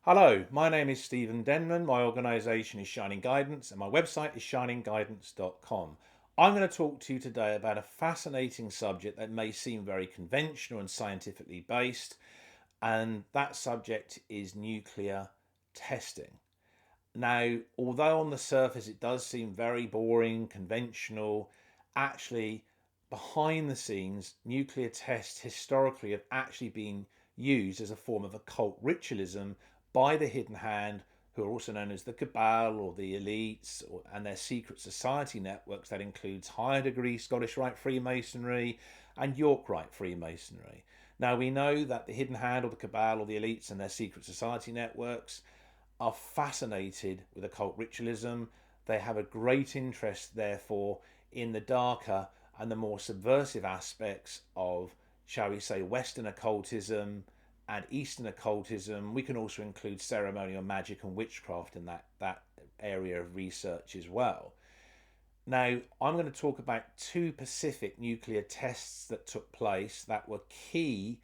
Hello, my name is Stephen Denman. My organisation is Shining Guidance and my website is shiningguidance.com. I'm going to talk to you today about a fascinating subject that may seem very conventional and scientifically based, and that subject is nuclear testing. Now, although on the surface it does seem very boring, conventional, actually, behind the scenes, nuclear tests historically have actually been used as a form of occult ritualism by the hidden hand, who are also known as the cabal or the elites, and their secret society networks that includes higher degree Scottish Rite Freemasonry and York Rite Freemasonry. Now, we know that the hidden hand or the cabal or the elites and their secret society networks are fascinated with occult ritualism. They have a great interest, therefore, in the darker and the more subversive aspects of, shall we say, Western occultism and Eastern occultism. We can also include ceremonial magic and witchcraft in that area of research as well. Now, I'm going to talk about two Pacific nuclear tests that took place that were key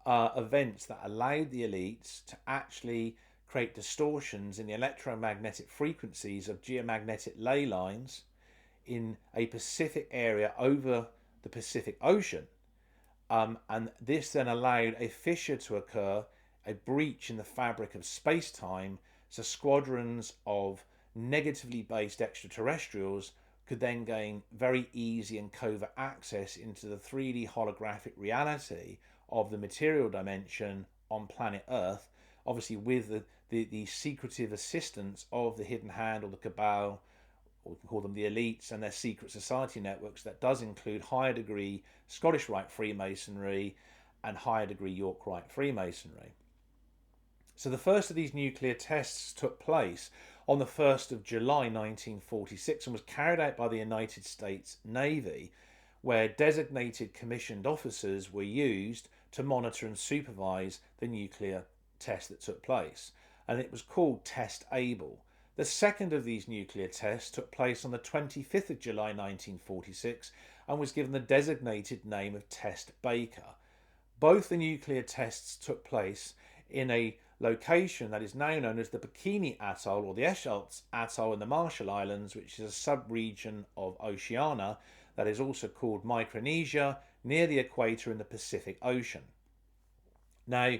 events that allowed the elites to actually create distortions in the electromagnetic frequencies of geomagnetic ley lines in a Pacific area over the Pacific Ocean. And this then allowed a fissure to occur, a breach in the fabric of space time, so squadrons of negatively based extraterrestrials could then gain very easy and covert access into the 3D holographic reality of the material dimension on planet Earth, obviously with the secretive assistance of the hidden hand or the cabal, or we can call them the elites and their secret society networks. That does include higher degree Scottish Rite Freemasonry and higher degree York Rite Freemasonry. So the first of these nuclear tests took place on the 1st of July 1946 and was carried out by the United States Navy, where designated commissioned officers were used to monitor and supervise the nuclear test that took place. And it was called Test Able. The second of these nuclear tests took place on the 25th of July 1946 and was given the designated name of Test Baker. Both the nuclear tests took place in a location that is now known as the Bikini Atoll or the Echholz Atoll in the Marshall Islands, which is a sub-region of Oceania that is also called Micronesia, near the equator in the Pacific Ocean. Now,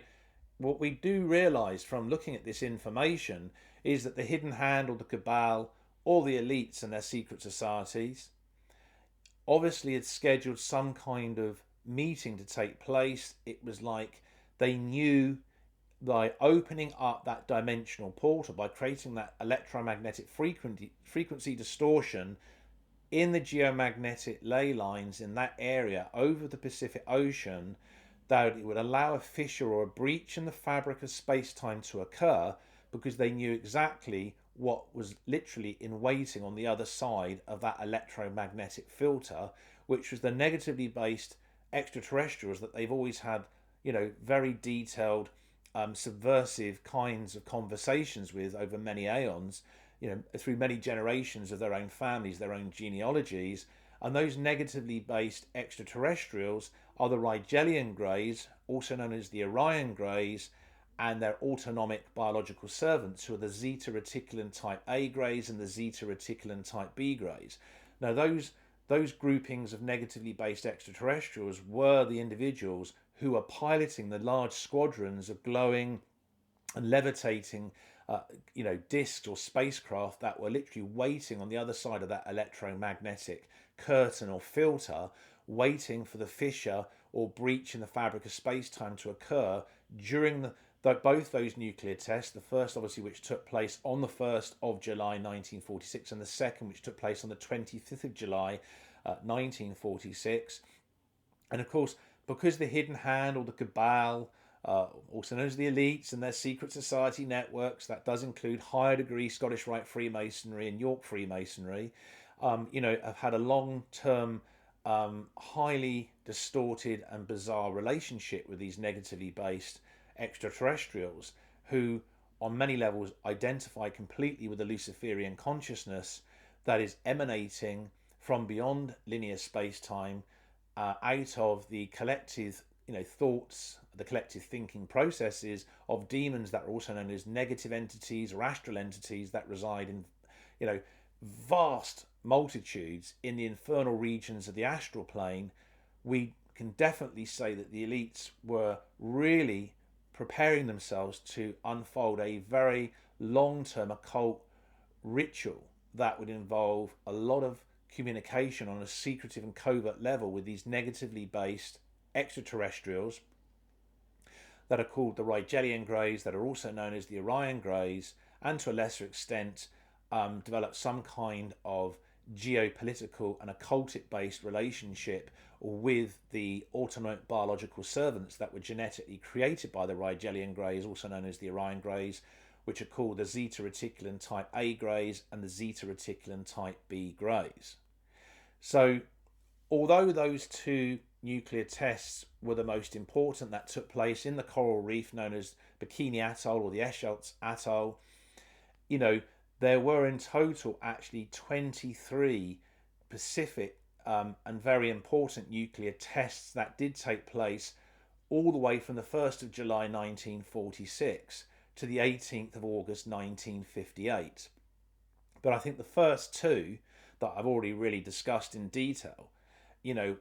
what we do realise from looking at this information is that the hidden hand or the cabal or the elites and their secret societies obviously had scheduled some kind of meeting to take place. It was like they knew by opening up that dimensional portal, by creating that electromagnetic frequency distortion in the geomagnetic ley lines in that area over the Pacific Ocean, that it would allow a fissure or a breach in the fabric of space-time to occur, because they knew exactly what was literally in waiting on the other side of that electromagnetic filter, which was the negatively based extraterrestrials that they've always had, very detailed, subversive kinds of conversations with over many aeons, through many generations of their own families, their own genealogies. And those negatively based extraterrestrials are the Rigelian Greys, also known as the Orion Greys, and their autonomic biological servants, who are the Zeta Reticulan type A Greys and the Zeta Reticulan type B Greys. Now, those groupings of negatively based extraterrestrials were the individuals who are piloting the large squadrons of glowing and levitating discs or spacecraft that were literally waiting on the other side of that electromagnetic curtain or filter, waiting for the fissure or breach in the fabric of space-time to occur during both those nuclear tests, the first obviously which took place on the 1st of July 1946 and the second which took place on the 25th of July 1946. And of course, because the hidden hand or the cabal, also known as the elites and their secret society networks, that does include higher degree Scottish Rite Freemasonry and York Freemasonry, have had a long-term, highly distorted and bizarre relationship with these negatively based extraterrestrials, who on many levels identify completely with the Luciferian consciousness that is emanating from beyond linear space-time, out of the collective thoughts, the collective thinking processes of demons that are also known as negative entities or astral entities that reside in, vast multitudes in the infernal regions of the astral plane. We can definitely say that the elites were really preparing themselves to unfold a very long-term occult ritual that would involve a lot of communication on a secretive and covert level with these negatively based extraterrestrials that are called the Rigelian Greys, that are also known as the Orion Greys, and to a lesser extent develop some kind of geopolitical and occultic based relationship with the autonomic biological servants that were genetically created by the Rigelian Greys, also known as the Orion Greys, which are called the Zeta Reticulan type A Greys and the Zeta Reticulan type B Greys. So, although those two nuclear tests were the most important that took place in the coral reef known as Bikini Atoll or the Echelts Atoll, there were in total actually 23 Pacific and very important nuclear tests that did take place all the way from the 1st of July 1946 to the 18th of August 1958. But I think the first two that I've already really discussed in detail,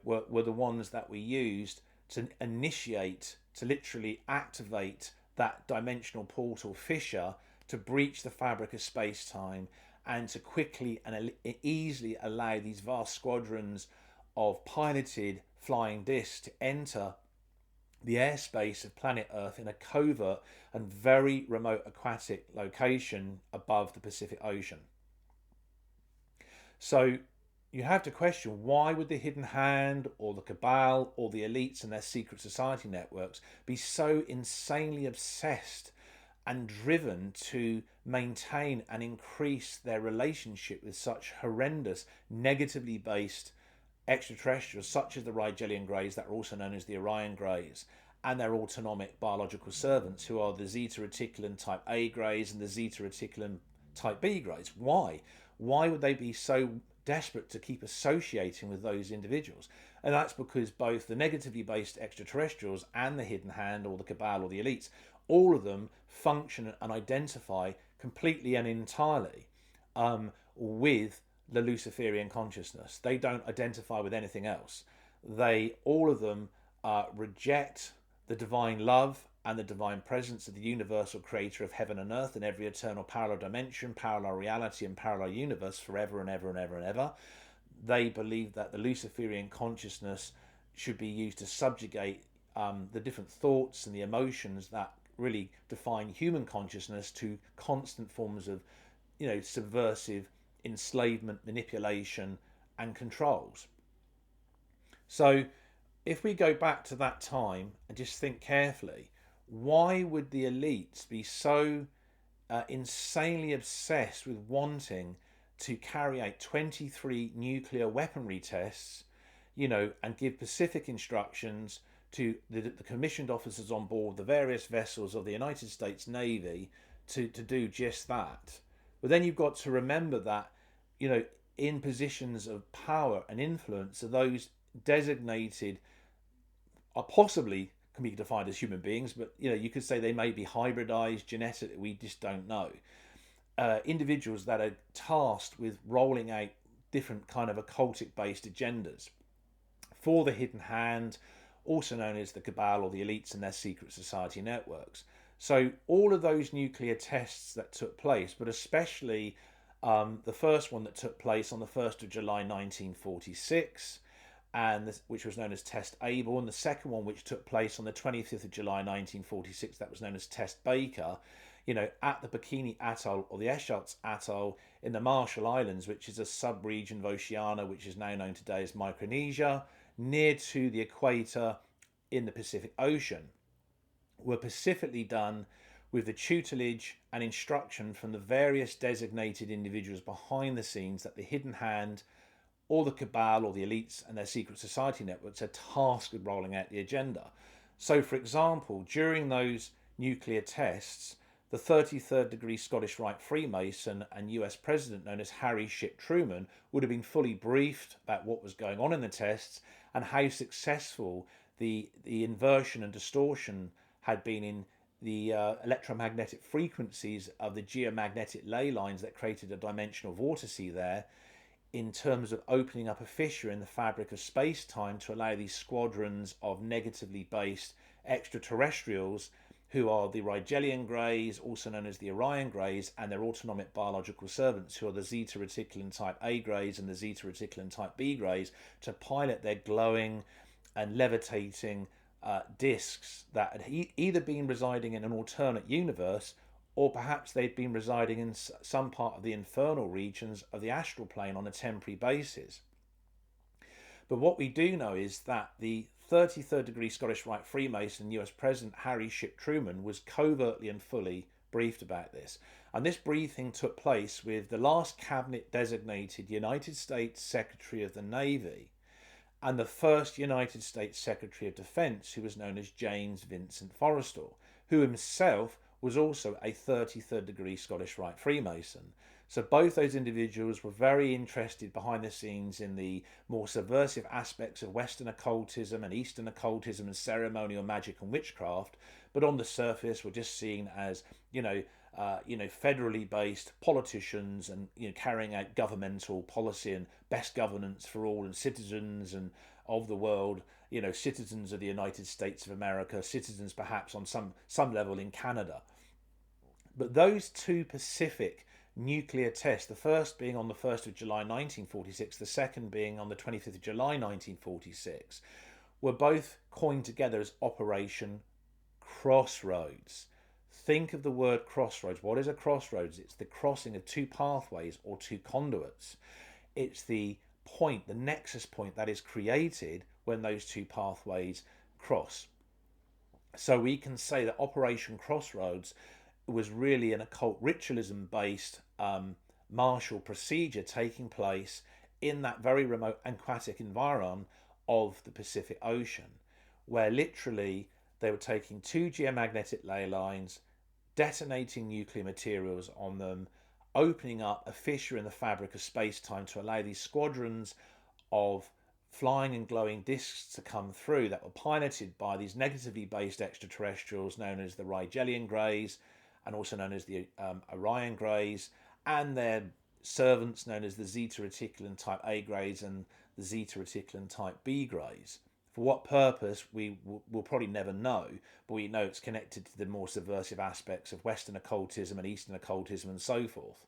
were the ones that we used to initiate, to literally activate that dimensional portal fissure to breach the fabric of space-time and to quickly and easily allow these vast squadrons of piloted flying discs to enter the airspace of planet Earth in a covert and very remote aquatic location above the Pacific Ocean. So you have to question, why would the Hidden Hand or the Cabal or the elites and their secret society networks be so insanely obsessed and driven to maintain and increase their relationship with such horrendous, negatively based extraterrestrials such as the Rigelian Greys that are also known as the Orion Greys, and their autonomic biological servants who are the Zeta Reticulan type A Greys and the Zeta Reticulan type B Greys? Why? Why would they be so desperate to keep associating with those individuals? And that's because both the negatively based extraterrestrials and the Hidden Hand or the Cabal or the elites, all of them function and identify completely and entirely with the Luciferian consciousness. They don't identify with anything else. All of them reject the divine love and the divine presence of the universal creator of heaven and earth and every eternal parallel dimension, parallel reality and parallel universe forever and ever and ever and ever. They believe that the Luciferian consciousness should be used to subjugate the different thoughts and the emotions that really define human consciousness to constant forms of, subversive enslavement, manipulation and controls. So if we go back to that time and just think carefully, why would the elites be so insanely obsessed with wanting to carry out 23 nuclear weaponry tests, and give specific instructions to the commissioned officers on board the various vessels of the United States Navy to do just that? But then you've got to remember that, in positions of power and influence are those designated, are possibly can be defined as human beings, but you could say they may be hybridized genetically, we just don't know. Individuals that are tasked with rolling out different kind of occultic based agendas for the Hidden Hand, also known as the Cabal or the elites and their secret society networks. So all of those nuclear tests that took place, but especially the first one that took place on the 1st of July 1946, which was known as Test Able, and the second one which took place on the 25th of July 1946, that was known as Test Baker, at the Bikini Atoll or the Echelts Atoll in the Marshall Islands, which is a sub-region of Oceania, which is now known today as Micronesia, near to the equator in the Pacific Ocean, were specifically done with the tutelage and instruction from the various designated individuals behind the scenes that the Hidden Hand or the Cabal or the elites and their secret society networks are tasked with rolling out the agenda. So, for example, during those nuclear tests, the 33rd degree Scottish Rite Freemason and US President known as Harry Ship Truman would have been fully briefed about what was going on in the tests and how successful the inversion and distortion had been in the electromagnetic frequencies of the geomagnetic ley lines that created a dimensional vortice there, in terms of opening up a fissure in the fabric of space-time to allow these squadrons of negatively based extraterrestrials, who are the Rigelian Greys, also known as the Orion Greys, and their autonomic biological servants, who are the Zeta Reticulan type A Greys and the Zeta Reticulan type B Greys, to pilot their glowing and levitating discs that had either been residing in an alternate universe, or perhaps they'd been residing in some part of the infernal regions of the astral plane on a temporary basis. But what we do know is that the 33rd degree Scottish Rite Freemason US President Harry Ship Truman was covertly and fully briefed about this. And this briefing took place with the last cabinet designated United States Secretary of the Navy and the first United States Secretary of Defense, who was known as James Vincent Forrestal, who himself was also a 33rd degree Scottish Rite Freemason. So both those individuals were very interested behind the scenes in the more subversive aspects of Western occultism and Eastern occultism and ceremonial magic and witchcraft, but on the surface were just seen as, federally based politicians and carrying out governmental policy and best governance for all and citizens and of the world, citizens of the United States of America, citizens perhaps on some level in Canada. But those two Pacific nuclear tests, the first being on the 1st of July 1946, the second being on the 25th of July 1946, were both coined together as Operation Crossroads. Think of the word crossroads. What is a crossroads? It's the crossing of two pathways or two conduits. It's the point, the nexus point that is created when those two pathways cross. So we can say that Operation Crossroads was really an occult ritualism based martial procedure taking place in that very remote aquatic environment of the Pacific Ocean, where literally they were taking two geomagnetic ley lines, detonating nuclear materials on them, opening up a fissure in the fabric of space-time to allow these squadrons of flying and glowing discs to come through that were piloted by these negatively based extraterrestrials known as the Rigelian Greys, and also known as the Orion Greys, and their servants known as the Zeta Reticulan type A Greys and the Zeta Reticulan type B Greys. For what purpose, we will probably never know, but we know it's connected to the more subversive aspects of Western occultism and Eastern occultism and so forth.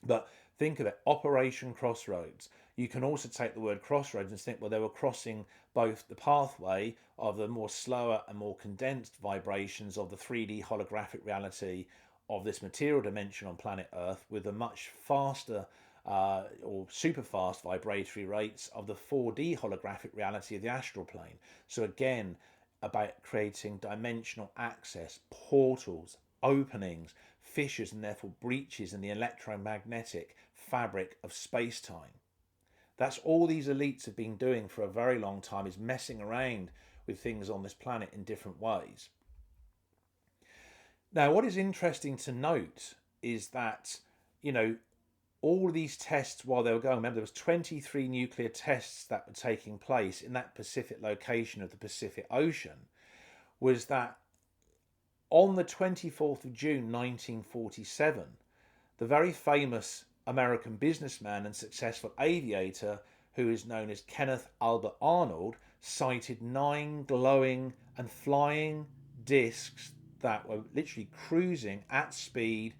But think of it, Operation Crossroads. You can also take the word crossroads and think, well, they were crossing both the pathway of the more slower and more condensed vibrations of the 3D holographic reality of this material dimension on planet Earth with the much faster or super fast vibratory rates of the 4D holographic reality of the astral plane. So again, about creating dimensional access, portals, openings, fissures, and therefore breaches in the electromagnetic fabric of space-time. That's all these elites have been doing for a very long time, is messing around with things on this planet in different ways. Now, what is interesting to note is that, all of these tests while they were going, remember there was 23 nuclear tests that were taking place in that Pacific location of the Pacific Ocean, was that on the 24th of June 1947, the very famous American businessman and successful aviator who is known as Kenneth Albert Arnold sighted 9 glowing and flying discs that were literally cruising at speed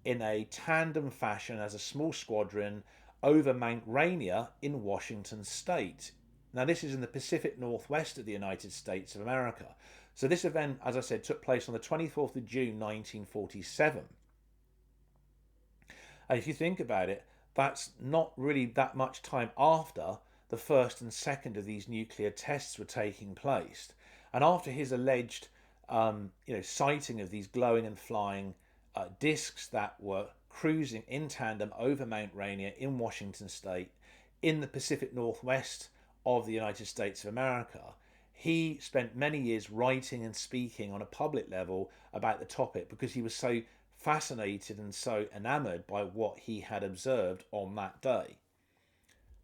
in a tandem fashion as a small squadron over Mount Rainier in Washington state. Now this is in the Pacific Northwest of the United States of America. So this event, as I said, took place on the 24th of June 1947. And if you think about it, that's not really that much time after the first and second of these nuclear tests were taking place. And after his alleged sighting of these glowing and flying discs that were cruising in tandem over Mount Rainier in Washington state in the Pacific Northwest of the United States of America, he spent many years writing and speaking on a public level about the topic because he was so fascinated and so enamored by what he had observed on that day.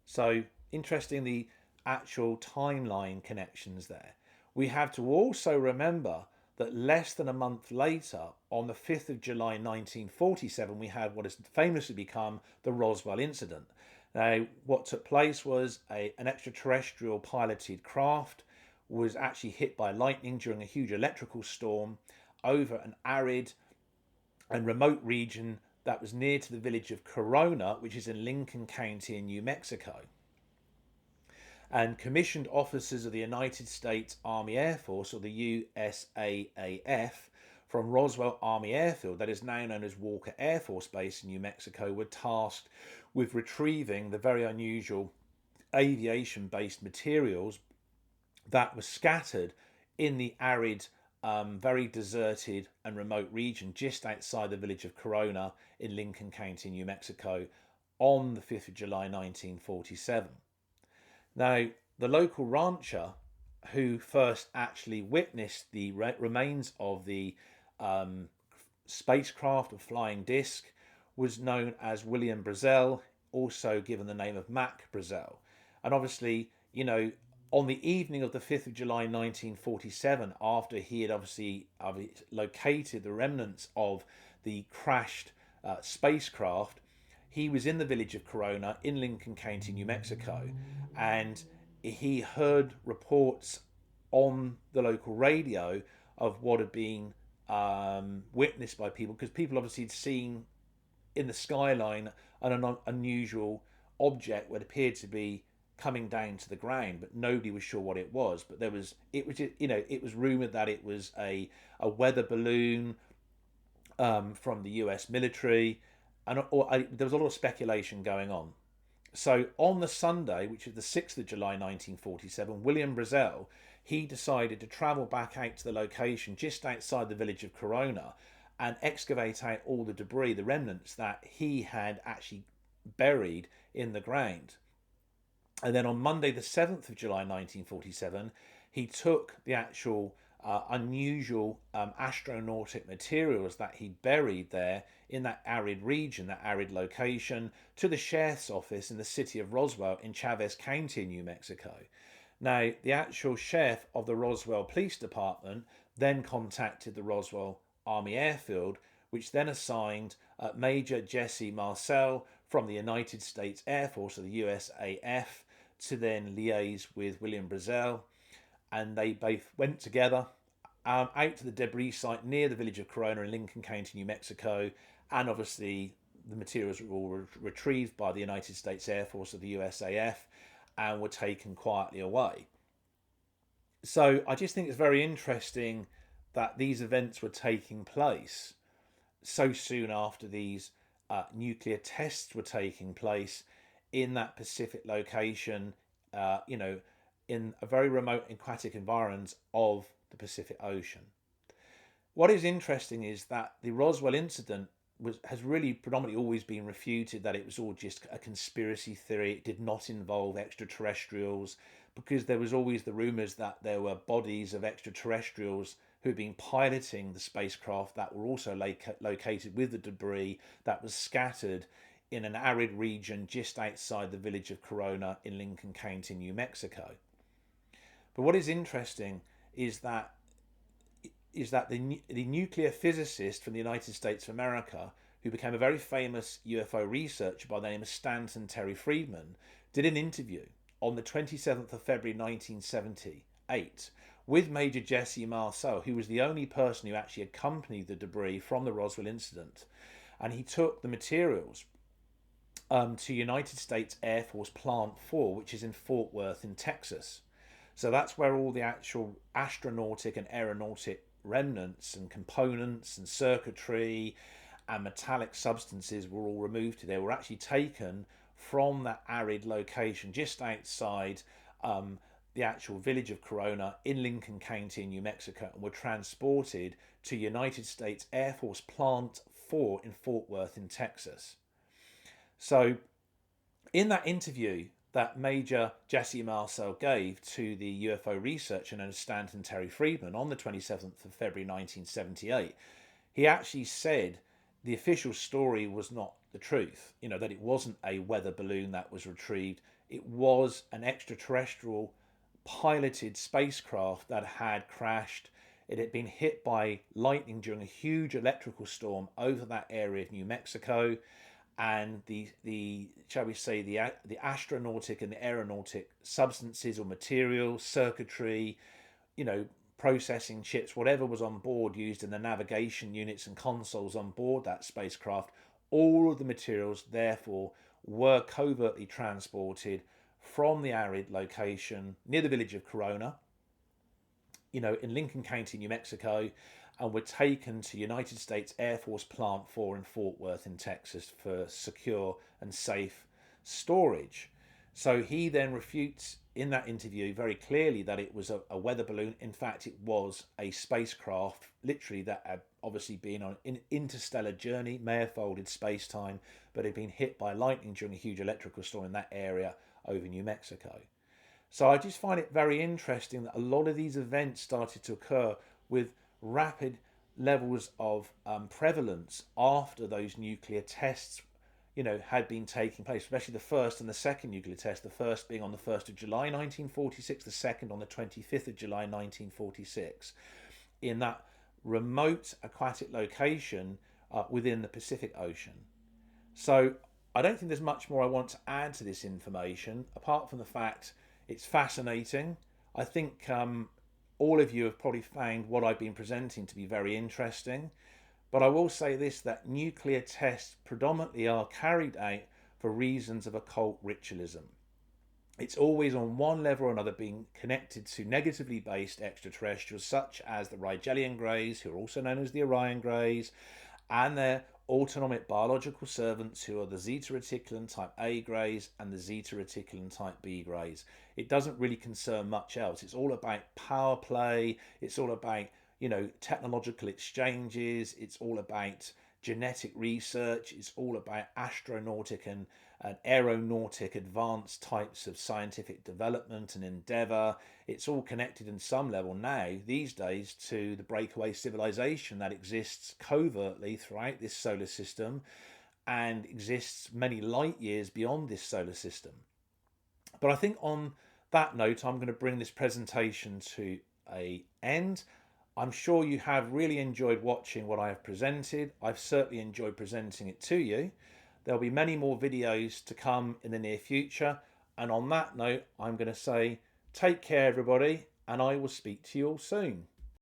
So interestingly, actual timeline connections there. We have to also remember that less than a month later, on the 5th of July 1947, we had what has famously become the Roswell incident. Now, what took place was an extraterrestrial piloted craft was actually hit by lightning during a huge electrical storm over an arid and remote region that was near to the village of Corona, which is in Lincoln County in New Mexico. And commissioned officers of the United States Army Air Force, or the USAAF, from Roswell Army Airfield, that is now known as Walker Air Force Base in New Mexico, were tasked with retrieving the very unusual aviation-based materials that were scattered in the arid, very deserted and remote region just outside the village of Corona in Lincoln County, New Mexico, on the 5th of July 1947. Now, the local rancher who first actually witnessed the remains of the spacecraft or flying disc was known as William Brazel, also given the name of Mac Brazel. And obviously, on the evening of the 5th of July 1947, after he had obviously located the remnants of the crashed spacecraft, he was in the village of Corona in Lincoln County, New Mexico, and he heard reports on the local radio of what had been witnessed by people, because people obviously had seen in the skyline an unusual object what appeared to be coming down to the ground, but nobody was sure what it was. But it was rumored that it was a weather balloon from the US military, and there was a lot of speculation going on. So on the Sunday, which is the 6th of July 1947, William Brazel, he decided to travel back out to the location just outside the village of Corona and excavate out all the debris, the remnants that he had actually buried in the ground. And then on Monday, the 7th of July 1947, he took the actual unusual astronautic materials that he buried there in that arid region, that arid location, to the sheriff's office in the city of Roswell in Chavez County, New Mexico. Now, the actual sheriff of the Roswell Police Department then contacted the Roswell Army Airfield, which then assigned Major Jesse Marcel from the United States Air Force, or the USAF, to then liaise with William Brazel, and they both went together out to the debris site near the village of Corona in Lincoln County, New Mexico, and obviously the materials were all retrieved by the United States Air Force, or the USAF, and were taken quietly away. So I just think it's very interesting that these events were taking place so soon after these nuclear tests were taking place in that Pacific location, in a very remote aquatic environment of the Pacific Ocean. What is interesting is that the Roswell incident has really predominantly always been refuted, that it was all just a conspiracy theory. It did not involve extraterrestrials, because there was always the rumours that there were bodies of extraterrestrials who had been piloting the spacecraft that were also located with the debris that was scattered in an arid region just outside the village of Corona in Lincoln County, New Mexico. But what is interesting is that the nuclear physicist from the United States of America, who became a very famous UFO researcher by the name of Stanton Terry Friedman, did an interview on the 27th of February 1978 with Major Jesse Marcel, who was the only person who actually accompanied the debris from the Roswell incident. And he took the materials to United States Air Force Plant 4, which is in Fort Worth in Texas. So that's where all the actual astronautic and aeronautic remnants and components and circuitry and metallic substances were all removed to. They were actually taken from that arid location just outside the actual village of Corona in Lincoln County in New Mexico, and were transported to United States Air Force Plant 4 in Fort Worth in Texas. So in that interview that Major Jesse Marcel gave to the UFO researcher known as Stanton Terry Friedman on the 27th of February 1978, he actually said the official story was not the truth, that it wasn't a weather balloon that was retrieved. it was an extraterrestrial piloted spacecraft that had crashed. It had been hit by lightning during a huge electrical storm over that area of New Mexico, and the shall we say the astronautic and the aeronautic substances or materials, circuitry, you know, processing chips, whatever was on board used in the navigation units and consoles on board that spacecraft, all of the materials therefore were covertly transported from the arid location near the village of Corona, in Lincoln County, New Mexico, and were taken to United States Air Force Plant 4 in Fort Worth in Texas for secure and safe storage. So he then refutes in that interview very clearly that it was a weather balloon. In fact, it was a spacecraft, literally, that had obviously been on an interstellar journey, manifolded space time, but had been hit by lightning during a huge electrical storm in that area over New Mexico. So I just find it very interesting that a lot of these events started to occur with rapid levels of prevalence after those nuclear tests, had been taking place, especially the first and the second nuclear test, the first being on the 1st of July 1946, the second on the 25th of July 1946, in that remote aquatic location within the Pacific Ocean. So I don't think there's much more I want to add to this information, apart from the fact it's fascinating. I think all of you have probably found what I've been presenting to be very interesting. But I will say this, that nuclear tests predominantly are carried out for reasons of occult ritualism. It's always on one level or another being connected to negatively based extraterrestrials, such as the Rigelian Greys, who are also known as the Orion Greys, and their autonomic biological servants, who are the Zeta Reticulan type A Greys and the Zeta Reticulan type B Greys. It doesn't really concern much else. It's all about power play. It's all about technological exchanges. It's all about genetic research. It's all about astronautic and aeronautic advanced types of scientific development and endeavour. It's all connected in some level now, these days, to the breakaway civilization that exists covertly throughout this solar system and exists many light years beyond this solar system. But I think on that note, I'm going to bring this presentation to an end. I'm sure you have really enjoyed watching what I have presented. I've certainly enjoyed presenting it to you. There'll be many more videos to come in the near future. And on that note, I'm going to say, take care, everybody, and I will speak to you all soon.